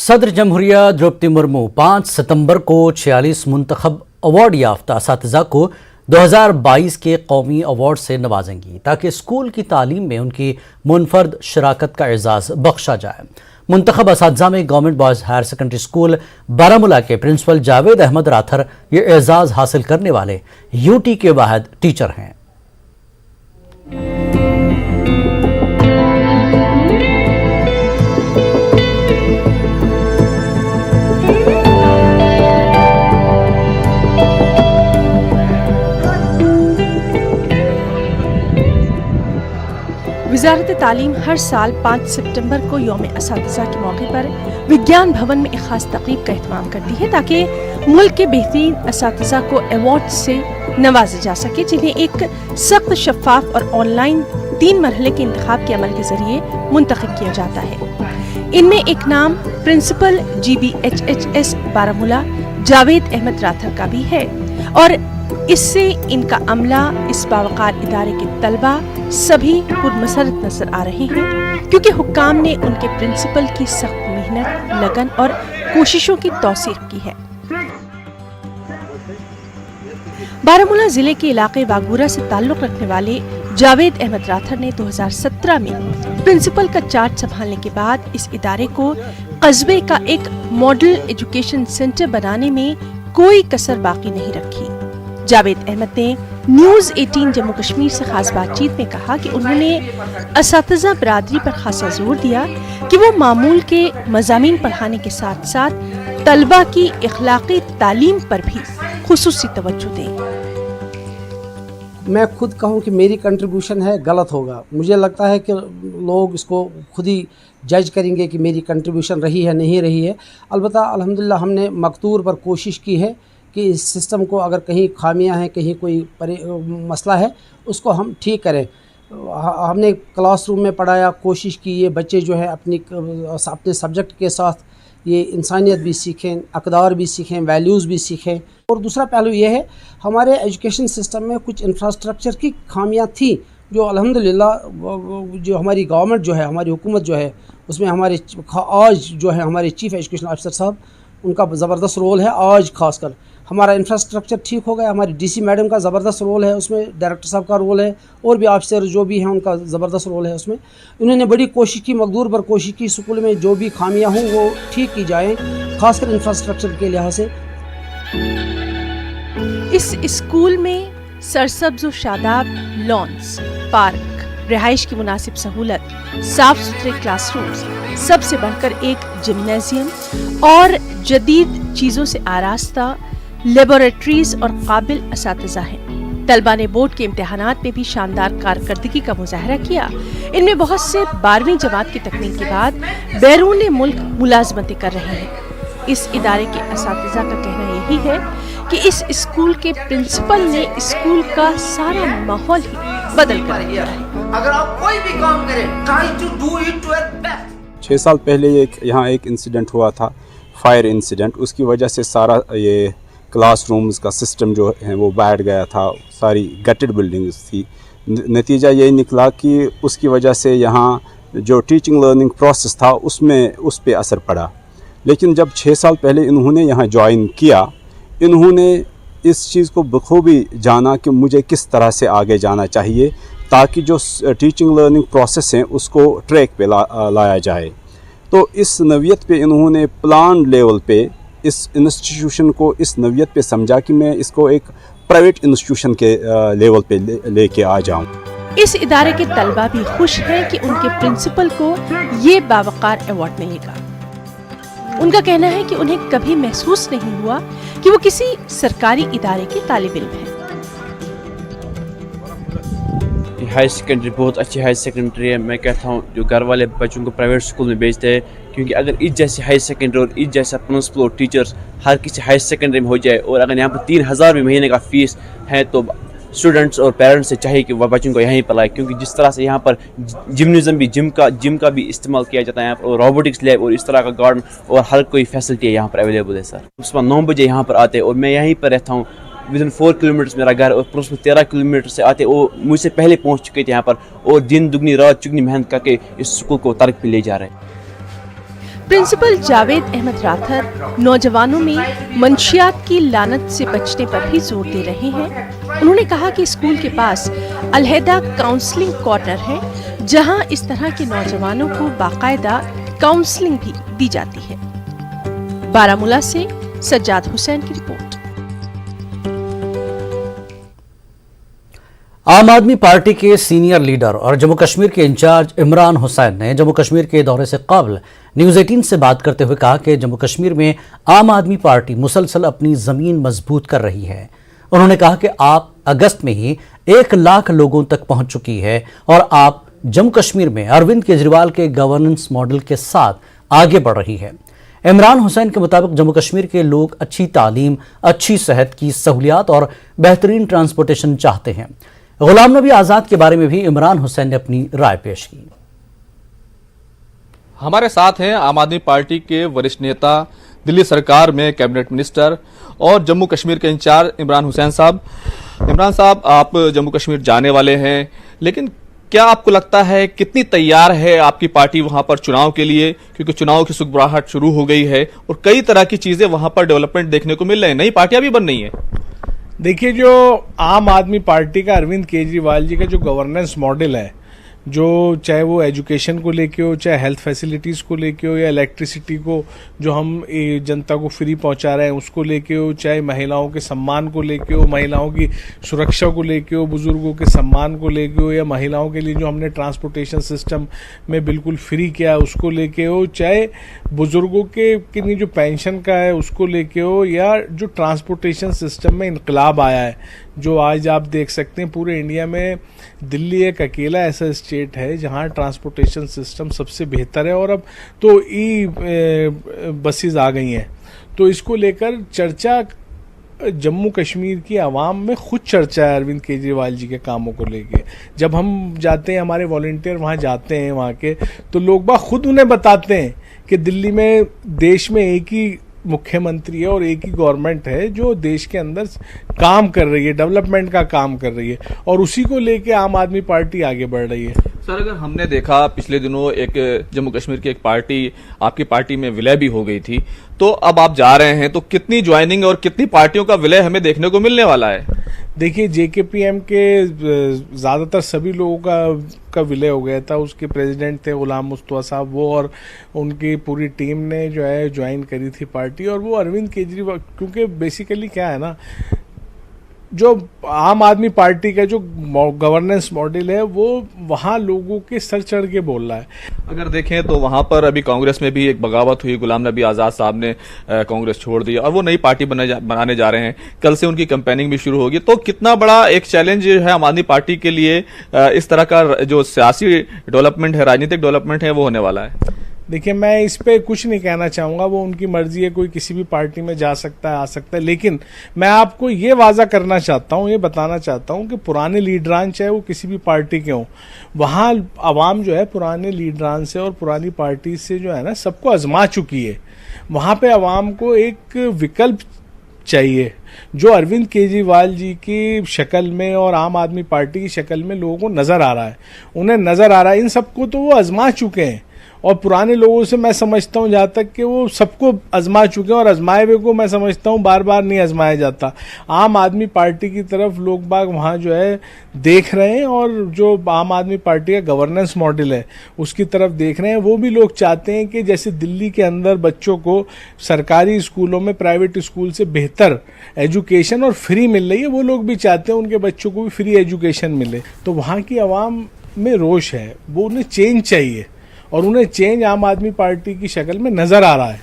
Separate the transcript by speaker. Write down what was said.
Speaker 1: सदर जमहूरिया द्रौपदी मुर्मू 5 सितंबर को 46 मुंतखब अवार्ड याफ्ता असातिज़ा को 2022 के कौमी अवार्ड से नवाजेंगी ताकि स्कूल की तालीम में उनकी मुनफर्द शराकत का एजाज़ बख्शा जाए। मुंतखब असातिज़ा में government boys higher secondary school Baramulla के प्रिंसिपल जावेद अहमद राथर ये एजाज़ हासिल करने वाले यूटी के वाहिद टीचर हैं।
Speaker 2: वज़ारत तालीम हर साल 5 सितंबर को यौम असातिज़ा के मौके पर विज्ञान भवन में एक ख़ास तकरीब का एहतमाम करती है ताकि मुल्क के बेहतरीन असातिज़ा को अवार्ड से नवाजा जा सके, जिन्हें एक सख्त, शफ़ाफ और ऑनलाइन 3 मरहले के इंतखाब के अमल के ज़रिए मुंतखब किया जाता है। इनमें एक नाम प्रिंसिपल GBHHS बारामूला जावेद अहमद राथर का भी है और इससे इनका अमला, इस बावकार इदारे के तलबा सभी पुरमसरत नजर आ रहे हैं, क्योंकि हुक्काम ने उनके प्रिंसिपल की सख्त मेहनत, लगन और कोशिशों की तौसीफ की है। बारामूला जिले के इलाके बागूरा से ताल्लुक रखने वाले जावेद अहमद राथर ने 2017 में प्रिंसिपल का चार्ज संभालने के बाद इस इदारे को कस्बे का एक मॉडल एजुकेशन सेंटर बनाने में कोई कसर बाकी नहीं रखी। जावेद अहमद ने न्यूज़ 18 जम्मू कश्मीर से खास बातचीत में कहा कि उन्होंने असातिज़ा बरादरी पर खासा जोर दिया कि वो मामूल के मज़ामीन पढ़ाने के साथ साथ तलबा की इखलाकी तालीम पर भी खुसूसी तवज्जो दें।
Speaker 3: मैं खुद कहूँ कि मेरी कंट्रीब्यूशन है, गलत होगा। मुझे लगता है कि लोग इसको खुद ही जज करेंगे कि मेरी कंट्रीब्यूशन रही है नहीं रही है। अलबत्ता अल्हम्दुलिल्लाह हमने मकतूर पर कोशिश की है कि इस सिस्टम को अगर कहीं खामियां हैं, कहीं कोई मसला है, उसको हम ठीक करें। हमने क्लासरूम में पढ़ाया, कोशिश की ये बच्चे जो है अपने सब्जेक्ट के साथ ये इंसानियत भी सीखें, अक़दार भी सीखें, वैल्यूज़ भी सीखें। और दूसरा पहलू ये है, हमारे एजुकेशन सिस्टम में कुछ इंफ्रास्ट्रक्चर की खामियां थी जो अल्हम्दुलिल्लाह जो हमारी गवर्नमेंट जो है, हमारी हुकूमत जो है, उसमें आज जो है हमारे चीफ़ एजुकेशन ऑफिसर साहब, उनका ज़बरदस्त रोल है। आज खासकर हमारा इंफ्रास्ट्रक्चर ठीक हो गया, हमारी DC मैडम का ज़बरदस्त रोल है उसमें, डायरेक्टर साहब का रोल है और भी ऑफिसर जो भी हैं उनका ज़बरदस्त रोल है उसमें। उन्होंने बड़ी कोशिश की, मकदूर पर कोशिश की, स्कूल में जो भी खामियां हों वो ठीक की जाएँ, खासकर इंफ्रास्ट्रक्चर के लिहाज से।
Speaker 2: इस स्कूल में सरसब्ज़ व शादाब लॉन्स, पार्क, रिहाइश की मुनासिब सहूलत, साफ सुथरे क्लासरूम्स, सबसे बढ़कर एक जिम्नेजियम और जदीद चीज़ों से आरास्ता लेबोरेटरीज और काबिल असातिज़ा हैं। तलबा ने बोर्ड के इम्तिहानात में भी शानदार कारकर्दगी का मुजाहरा किया। इनमें बहुत से 12वीं जमात की तकमील के बाद बैरून मुल्क मुलाजमतें कर रहे हैं। इस इदारे के असातिज़ा का कहना यही है कि इस स्कूल के प्रिंसिपल ने स्कूल का सारा माहौल ही बदल कर दिया है।
Speaker 4: अगर आप कोई भी काम करें, try to do it to your best.
Speaker 5: 6 साल पहले यहाँ एक इंसिडेंट हुआ था, फायर इंसिडेंट। उसकी वजह से सारा ये क्लासरूम्स का सिस्टम जो है वो बैठ गया था, सारी गटेड बिल्डिंग्स थी। नतीजा यही निकला कि उसकी वजह से यहाँ जो टीचिंग लर्निंग प्रोसेस था उस पे असर पड़ा। लेकिन जब 6 साल पहले इन्होंने यहाँ ज्वाइन किया, इन्होंने इस चीज़ को बखूबी जाना कि मुझे किस तरह से आगे जाना चाहिए ताकि जो टीचिंग लर्निंग प्रोसेस हैं उसको ट्रैक पे लाया जाए। तो इस नवियत पे इन्होंने प्लान लेवल पे इस इंस्टीट्यूशन को इस नवियत पे समझा कि मैं इसको एक प्राइवेट इंस्टीट्यूशन के लेवल पे लेके आ जाऊं।
Speaker 2: इस इदारे के तलबा भी खुश हैं कि उनके प्रिंसिपल को ये बावकार अवार्ड मिलेगा। उनका कहना है कि उन्हें कभी महसूस नहीं हुआ कि वो किसी सरकारी इदारे के तालिब इल्म हैं।
Speaker 6: हाई सेकेंडरी बहुत अच्छी हाई सेकेंडरी है। मैं कहता हूँ जो घर वाले बच्चों को प्राइवेट स्कूल में भेजते हैं, क्योंकि अगर इस जैसी हाई सेकेंडरी और इस जैसा प्रिंसिपल और टीचर्स हर किसी हाई सेकेंडरी में हो जाए और अगर यहाँ पर 3000 भी महीने का फ़ीस है तो स्टूडेंट्स और पेरेंट्स से चाहिए कि वह बच्चों को यहीं पर लाए, क्योंकि जिस तरह से यहाँ पर जिम्नेजियम भी जिम का भी इस्तेमाल किया जाता है यहाँ पर, और रोबोटिक्स लैब और इस तरह का गार्डन और हर कोई फैसिलिटी है यहाँ पर अवेलेबल है सर। सुबह 9 बजे यहाँ पर आते हैं और मैं यहीं पर रहता हूँ। विदिन 4 किलोमीटर मेरा घर और प्लस 13 किलोमीटर से आते वो मुझसे पहले पहुँच चुके थे यहाँ पर और दिन दुगनी रात चुगनी मेहनत करके इस स्कूल को तरक्की पे ले जा रहे हैं।
Speaker 2: प्रिंसिपल जावेद अहमद राथर नौजवानों में मंशियात की लानत से बचने पर भी जोर दे रहे हैं। उन्होंने कहा कि स्कूल के पास अलहदा काउंसलिंग कॉर्नर है जहां इस तरह के नौजवानों को बाकायदा काउंसलिंग भी दी जाती है। बारामूला से सज्जाद हुसैन की रिपोर्ट।
Speaker 1: आम आदमी पार्टी के सीनियर लीडर और जम्मू कश्मीर के इंचार्ज इमरान हुसैन ने जम्मू कश्मीर के दौरे से कबल न्यूज़ 18 से बात करते हुए कहा कि जम्मू कश्मीर में आम आदमी पार्टी मुसलसल अपनी ज़मीन मजबूत कर रही है। उन्होंने कहा कि आप अगस्त में ही 1 लाख लोगों तक पहुंच चुकी है और आप जम्मू कश्मीर में अरविंद केजरीवाल के गवर्नेंस मॉडल के साथ आगे बढ़ रही है। इमरान हुसैन के मुताबिक जम्मू कश्मीर के लोग अच्छी तालीम, अच्छी सेहत की सहूलियात और बेहतरीन ट्रांसपोर्टेशन चाहते हैं। गुलाम नबी आज़ाद के बारे में भी इमरान हुसैन ने अपनी राय पेश की।
Speaker 7: हमारे साथ हैं आम आदमी पार्टी के वरिष्ठ नेता, दिल्ली सरकार में कैबिनेट मिनिस्टर और जम्मू कश्मीर के इंचार्ज इमरान हुसैन साहब। इमरान साहब, आप जम्मू कश्मीर जाने वाले हैं, लेकिन क्या आपको लगता है कितनी तैयार है आपकी पार्टी वहां पर चुनाव के लिए? क्योंकि चुनाव की सुगबुराहट शुरू हो गई है और कई तरह की चीजें वहां पर डेवलपमेंट देखने को मिल रहे हैं, नई पार्टियां भी बन रही हैं।
Speaker 8: देखिए, जो आम आदमी पार्टी का अरविंद केजरीवाल जी का जो गवर्नेंस मॉडल है, जो चाहे वो एजुकेशन को लेके हो, चाहे हेल्थ फैसिलिटीज़ को लेके हो, या इलेक्ट्रिसिटी को जो हम जनता को फ्री पहुंचा रहे हैं उसको लेके हो, चाहे महिलाओं के सम्मान को लेके हो, महिलाओं की सुरक्षा को लेके हो, बुजुर्गों के सम्मान को लेके हो, या महिलाओं के लिए जो हमने ट्रांसपोर्टेशन सिस्टम में बिल्कुल फ्री किया उसको लेके हो, चाहे बुजुर्गों के लिए जो पेंशन का है उसको लेके हो, या जो ट्रांसपोर्टेशन सिस्टम में इनकलाब आया है, जो आज आप देख सकते हैं पूरे इंडिया में दिल्ली एक अकेला ऐसा स्टेट है जहां ट्रांसपोर्टेशन सिस्टम सबसे बेहतर है। और अब तो बसेस आ गई हैं, तो इसको लेकर चर्चा जम्मू कश्मीर की आवाम में खुद चर्चा है अरविंद केजरीवाल जी के कामों को लेके। जब हम जाते हैं, हमारे वॉलंटियर वहाँ जाते हैं वहाँ के, तो लोग बाग खुद उन्हें बताते हैं कि दिल्ली में देश में एक ही मुख्यमंत्री है और एक ही गवर्नमेंट है जो देश के अंदर काम कर रही है, डेवलपमेंट का काम कर रही है, और उसी को लेके आम आदमी पार्टी आगे बढ़ रही है।
Speaker 7: सर, अगर हमने देखा पिछले दिनों एक जम्मू कश्मीर की एक पार्टी, आपकी पार्टी में विलय भी हो गई थी, तो अब आप जा रहे हैं, तो कितनी ज्वाइनिंग और कितनी पार्टियों का विलय हमें देखने को मिलने वाला है?
Speaker 8: देखिए, जेकेपीएम के ज़्यादातर सभी लोगों का विलय हो गया था। उसके प्रेसिडेंट थे गुलाम मुस्तफा साहब, वो और उनकी पूरी टीम ने जो है ज्वाइन करी थी पार्टी। और वो अरविंद केजरीवाल, क्योंकि बेसिकली क्या है ना, जो आम आदमी पार्टी का जो गवर्नेंस मॉडल है वो वहाँ लोगों के सर चढ़ के बोल रहा है।
Speaker 7: अगर देखें तो वहाँ पर अभी कांग्रेस में भी एक बगावत हुई, गुलाम नबी आज़ाद साहब ने कांग्रेस छोड़ दी और वो नई पार्टी बनाने जा रहे हैं। कल से उनकी कैंपेनिंग भी शुरू होगी। तो कितना बड़ा एक चैलेंज है आम आदमी पार्टी के लिए इस तरह का जो सियासी डेवलपमेंट है, राजनीतिक डेवलपमेंट है, वो होने वाला है?
Speaker 8: देखिए, मैं इस पे कुछ नहीं कहना चाहूँगा, वो उनकी मर्जी है, कोई किसी भी पार्टी में जा सकता है, आ सकता है। लेकिन मैं आपको ये वाजा करना चाहता हूँ, ये बताना चाहता हूँ कि पुराने लीडरान चाहे वो किसी भी पार्टी के हों, वहाँ आवाम जो है पुराने लीडरान से और पुरानी पार्टी से जो है ना सबको आजमा चुकी है। वहाँ पे आवाम को एक विकल्प चाहिए जो अरविंद केजरीवाल जी की शक्ल में और आम आदमी पार्टी की शक्ल में लोगों को नज़र आ रहा है। उन्हें नज़र आ रहा है, इन सबको तो वो आजमा चुके हैं। और पुराने लोगों से मैं समझता हूँ जहाँ तक कि वो सबको आजमा चुके हैं, और आजमाए हुए को मैं समझता हूँ बार बार नहीं आजमाया जाता। आम आदमी पार्टी की तरफ लोग बाग वहाँ जो है देख रहे हैं, और जो आम आदमी पार्टी का गवर्नेंस मॉडल है उसकी तरफ देख रहे हैं। वो भी लोग चाहते हैं कि जैसे दिल्ली के अंदर बच्चों को सरकारी स्कूलों में प्राइवेट स्कूल से बेहतर एजुकेशन और फ्री मिल रही है, वो लोग भी चाहते हैं उनके बच्चों को भी फ्री एजुकेशन मिले। तो वहाँ की आवाम में रोष है, वो उन्हें चेंज चाहिए, और उन्हें चेंज आम आदमी पार्टी की शक्ल में नजर आ रहा है।